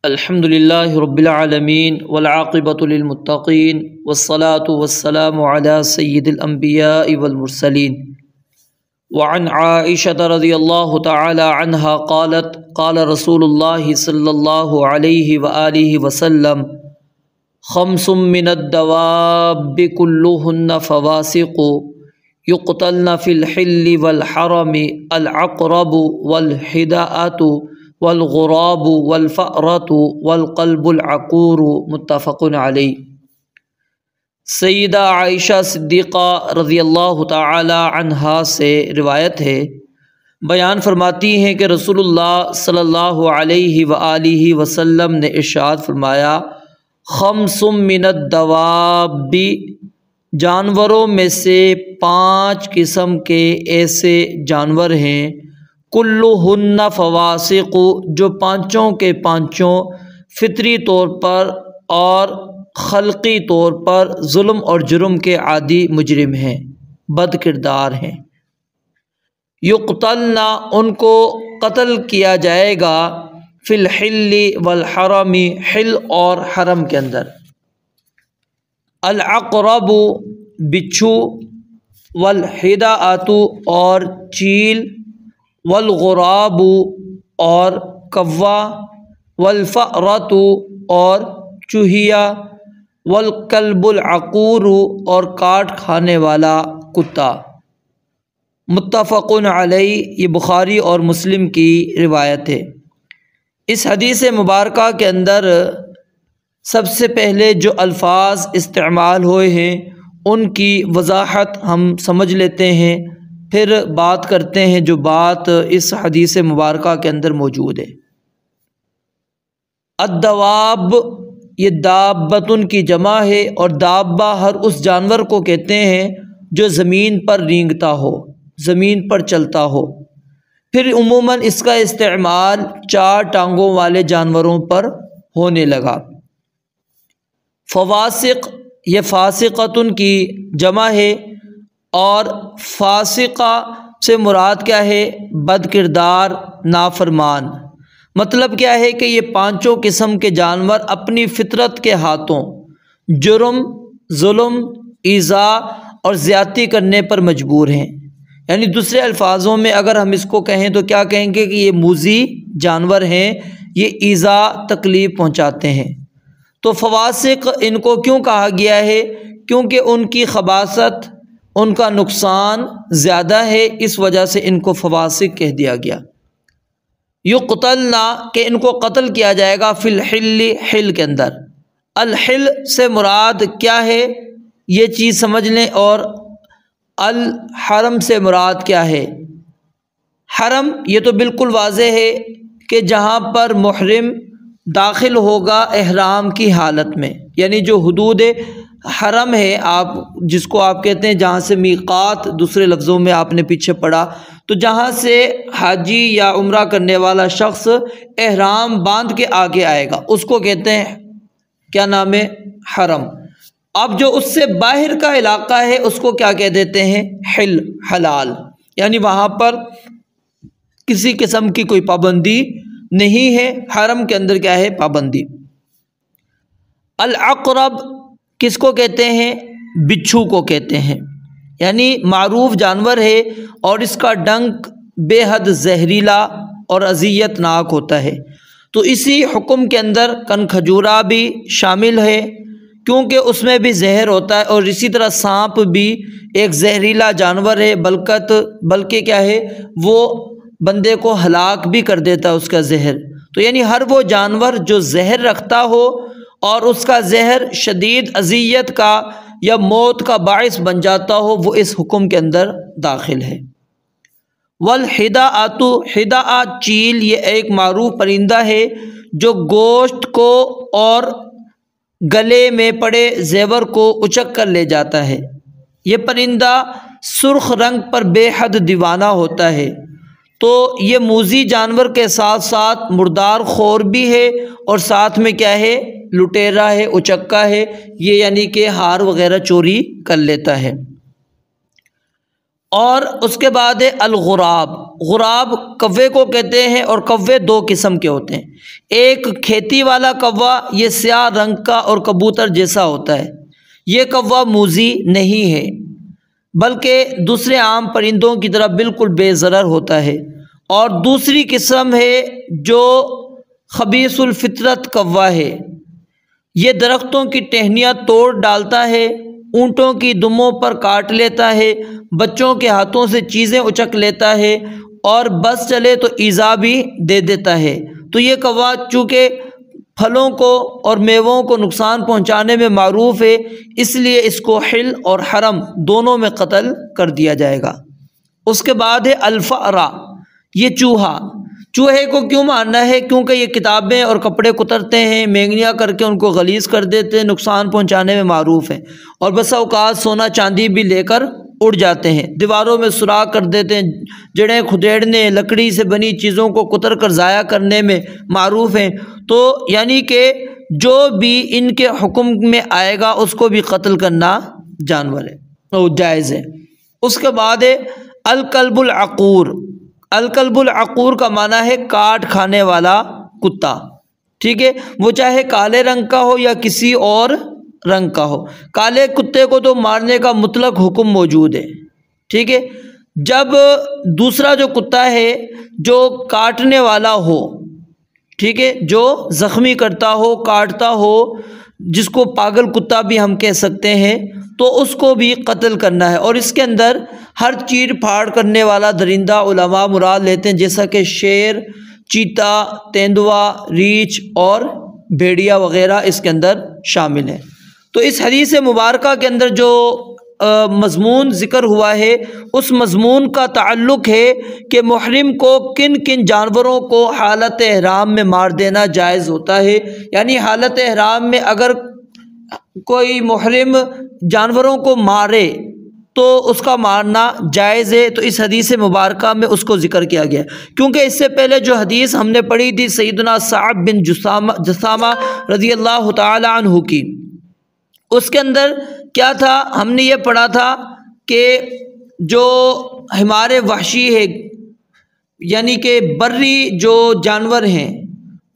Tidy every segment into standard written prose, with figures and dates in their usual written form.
الحمد للہ رب العالمین والعاقبۃ للمتقین والصلاة والسلام علی سید الانبیاء والمرسلین وعن عائشة رضی اللہ تعالی عنہا قالت قال رسول اللہ صلی اللہ علیہ وآلہ وسلم خمس من الدواب كلهن فواسق يقتلن في الحل والحرم العقرب والحداءة والغراب والفأرة والقلب العقور متفق علیہ۔ سیدہ عائشہ صدیقہ رضی اللہ تعالی عنہا سے روایت ہے، بیان فرماتی ہیں کہ رسول اللہ صلی اللہ علیہ وآلہ وسلم نے ارشاد فرمایا، خمس من الدواب، جانوروں میں سے 5 قسم کے ایسے جانور ہیں، کلہن فواسق، جو پانچوں کے پانچوں فطری طور پر اور خلقی طور پر ظلم اور جرم کے عادی مجرم ہیں، بد کردار ہیں۔ یقتلن، ان کو قتل کیا جائے گا، فی الحل والحرم، حل اور حرم کے اندر، العقرب بچھو، والحداءۃ اور چیل، والغراب اور کوا، والفأرۃ اور چوہیا، والکلب العقور اور کاٹ کھانے والا کتا۔ متفق علیہ، یہ بخاری اور مسلم کی روایت ہے۔ اس حدیث مبارکہ کے اندر سب سے پہلے جو الفاظ استعمال ہوئے ہیں ان کی وضاحت ہم سمجھ لیتے ہیں، پھر بات کرتے ہیں جو بات اس حدیث مبارکہ کے اندر موجود ہے۔ الدواب، یہ دابۃن کی جمع ہے، اور دابہ ہر اس جانور کو کہتے ہیں جو زمین پر رینگتا ہو، زمین پر چلتا ہو۔ پھر عموماً اس کا استعمال 4 ٹانگوں والے جانوروں پر ہونے لگا۔ فواسق، یہ فاسقۃن کی جمع ہے، اور فاسقہ سے مراد کیا ہے؟ بد کردار، نافرمان۔ مطلب کیا ہے کہ یہ 5 قسم کے جانور اپنی فطرت کے ہاتھوں جرم، ظلم، ایذا اور زیادتی کرنے پر مجبور ہیں۔ یعنی دوسرے الفاظوں میں اگر ہم اس کو کہیں تو کیا کہیں گے کہ یہ موذی جانور ہیں، یہ ایذا تکلیف پہنچاتے ہیں۔ تو فواسق ان کو کیوں کہا گیا ہے؟ کیونکہ ان کی خباثت، ان کا نقصان زیادہ ہے، اس وجہ سے ان کو فواسق کہہ دیا گیا۔ یقتلن، کہ ان کو قتل کیا جائے گا، فی الحل، حل کے اندر۔ الحل سے مراد کیا ہے یہ چیز سمجھ لیں، اور الحرم سے مراد کیا ہے؟ حرم یہ تو بالکل واضح ہے کہ جہاں پر محرم داخل ہوگا احرام کی حالت میں، یعنی جو حدود حرم ہے، آپ جس کو آپ کہتے ہیں جہاں سے میقات دوسرے لفظوں میں آپ نے پیچھے پڑھا، تو جہاں سے حاجی یا عمرہ کرنے والا شخص احرام باندھ کے آگے آئے گا اس کو کہتے ہیں کیا نام ہے؟ حرم۔ اب جو اس سے باہر کا علاقہ ہے اس کو کیا کہہ دیتے ہیں؟ حل، حلال، یعنی وہاں پر کسی قسم کی کوئی پابندی نہیں ہے، حرم کے اندر کیا ہے؟ پابندی۔ العقرب کس کو کہتے ہیں؟ بچھو کو کہتے ہیں، یعنی معروف جانور ہے، اور اس کا ڈنک بے حد زہریلا اور اذیت ناک ہوتا ہے۔ تو اسی حکم کے اندر کن کھجورا بھی شامل ہے، کیونکہ اس میں بھی زہر ہوتا ہے، اور اسی طرح سانپ بھی ایک زہریلا جانور ہے، بلکہ کیا ہے، وہ بندے کو ہلاک بھی کر دیتا ہے اس کا زہر۔ تو یعنی ہر وہ جانور جو زہر رکھتا ہو اور اس کا زہر شدید اذیت کا یا موت کا باعث بن جاتا ہو، وہ اس حکم کے اندر داخل ہے۔ والحداءۃ، حداء چیل، یہ ایک معروف پرندہ ہے جو گوشت کو اور گلے میں پڑے زیور کو اچک کر لے جاتا ہے۔ یہ پرندہ سرخ رنگ پر بے حد دیوانہ ہوتا ہے، تو یہ موذی جانور کے ساتھ ساتھ مردار خور بھی ہے، اور ساتھ میں کیا ہے؟ لٹیرا ہے، اچکا ہے، یہ یعنی کہ ہار وغیرہ چوری کر لیتا ہے۔ اور اس کے بعد ہے الغراب۔ غراب کوے کو کہتے ہیں، اور کوے دو قسم کے ہوتے ہیں۔ ایک کھیتی والا کوا، یہ سیاہ رنگ کا اور کبوتر جیسا ہوتا ہے، یہ کوا موذی نہیں ہے بلکہ دوسرے عام پرندوں کی طرح بالکل بے ضرر ہوتا ہے۔ اور دوسری قسم ہے جو خبیث الفطرت کوا ہے، یہ درختوں کی ٹہنیاں توڑ ڈالتا ہے، اونٹوں کی دموں پر کاٹ لیتا ہے، بچوں کے ہاتھوں سے چیزیں اچک لیتا ہے، اور بس چلے تو ایذا بھی دے دیتا ہے۔ تو یہ کوا چونکہ پھلوں کو اور میووں کو نقصان پہنچانے میں معروف ہے، اس لیے اس کو حل اور حرم دونوں میں قتل کر دیا جائے گا۔ اس کے بعد ہے الفأرہ، یہ چوہا۔ چوہے کو کیوں مارنا ہے؟ کیونکہ یہ کتابیں اور کپڑے کترتے ہیں، مینگنیاں کر کے ان کو غلیظ کر دیتے ہیں، نقصان پہنچانے میں معروف ہے، اور بسا اوقات سونا چاندی بھی لے کر اڑ جاتے ہیں، دیواروں میں سوراخ کر دیتے ہیں، جڑیں کھدیڑنے، لکڑی سے بنی چیزوں کو کتر کر ضائع کرنے میں معروف ہیں۔ تو یعنی کہ جو بھی ان کے حکم میں آئے گا اس کو بھی قتل کرنا جانور ہے اور جائز ہے۔ اس کے بعد ہے الکلب العقور۔ الکلب العقور کا معنی ہے کاٹ کھانے والا کتا، ٹھیک ہے، وہ چاہے کالے رنگ کا ہو یا کسی اور رنگ کا ہو۔ کالے کتے کو تو مارنے کا مطلق حکم موجود ہے، ٹھیک ہے۔ جب دوسرا جو کتا ہے جو کاٹنے والا ہو، ٹھیک ہے، جو زخمی کرتا ہو، کاٹتا ہو، جس کو پاگل کتا بھی ہم کہہ سکتے ہیں، تو اس کو بھی قتل کرنا ہے۔ اور اس کے اندر ہر چیر پھاڑ کرنے والا درندہ علماء مراد لیتے ہیں، جیسا کہ شیر، چیتا، تیندوا، ریچھ اور بھیڑیا وغیرہ اس کے اندر شامل ہیں۔ تو اس حدیث مبارکہ کے اندر جو مضمون ذکر ہوا ہے، اس مضمون کا تعلق ہے کہ محرم کو کن کن جانوروں کو حالت احرام میں مار دینا جائز ہوتا ہے۔ یعنی حالت احرام میں اگر کوئی محرم جانوروں کو مارے تو اس کا مارنا جائز ہے، تو اس حدیث مبارکہ میں اس کو ذکر کیا گیا، کیونکہ اس سے پہلے جو حدیث ہم نے پڑھی تھی سیدنا صعب بن جثامہ رضی اللہ تعالی عنہ کی، اس کے اندر کیا تھا؟ ہم نے یہ پڑھا تھا کہ جو حمار وحشی ہے، یعنی کہ بری جو جانور ہیں،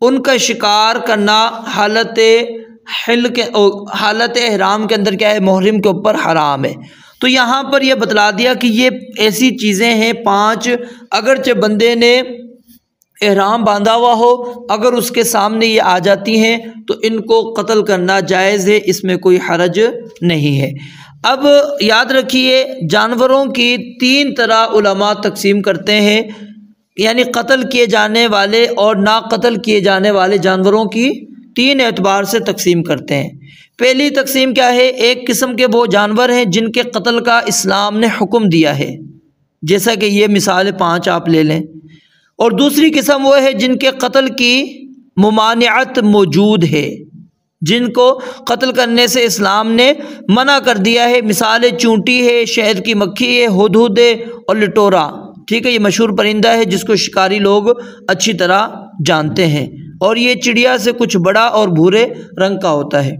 ان کا شکار کرنا حالت احرام کے اندر کیا ہے؟ محرم کے اوپر حرام ہے۔ تو یہاں پر یہ بتلا دیا کہ یہ ایسی چیزیں ہیں 5، اگرچہ بندے نے احرام باندھا ہوا ہو، اگر اس کے سامنے یہ آ جاتی ہیں تو ان کو قتل کرنا جائز ہے، اس میں کوئی حرج نہیں ہے۔ اب یاد رکھیے جانوروں کی 3 طرح علماء تقسیم کرتے ہیں، یعنی قتل کیے جانے والے اور نا قتل کیے جانے والے جانوروں کی 3 اعتبار سے تقسیم کرتے ہیں۔ پہلی تقسیم کیا ہے؟ ایک قسم کے وہ جانور ہیں جن کے قتل کا اسلام نے حکم دیا ہے، جیسا کہ یہ مثال 5 آپ لے لیں۔ اور دوسری قسم وہ ہے جن کے قتل کی ممانعت موجود ہے، جن کو قتل کرنے سے اسلام نے منع کر دیا ہے، مثال چونٹی ہے، شہد کی مکھی ہے، ہدہد ہے اور لٹورا، ٹھیک ہے، یہ مشہور پرندہ ہے جس کو شکاری لوگ اچھی طرح جانتے ہیں، اور یہ چڑیا سے کچھ بڑا اور بھورے رنگ کا ہوتا ہے۔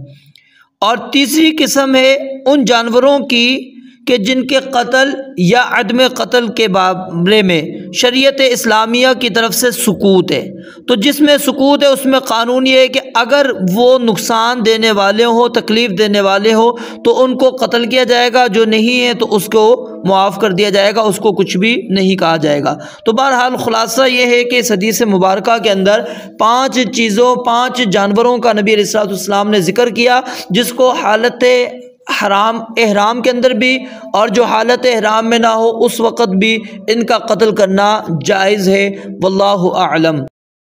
اور تیسری قسم ہے ان جانوروں کی کہ جن کے قتل یا عدم قتل کے بارے میں شریعت اسلامیہ کی طرف سے سکوت ہے۔ تو جس میں سکوت ہے اس میں قانون یہ ہے کہ اگر وہ نقصان دینے والے ہوں، تکلیف دینے والے ہوں تو ان کو قتل کیا جائے گا، جو نہیں ہے تو اس کو معاف کر دیا جائے گا، اس کو کچھ بھی نہیں کہا جائے گا۔ تو بہرحال خلاصہ یہ ہے کہ اس حدیث مبارکہ کے اندر 5 جانوروں کا نبی علیہ السلام نے ذکر کیا، جس کو حالت احرام کے اندر بھی اور جو حالت احرام میں نہ ہو اس وقت بھی ان کا قتل کرنا جائز ہے۔ واللہ اعلم۔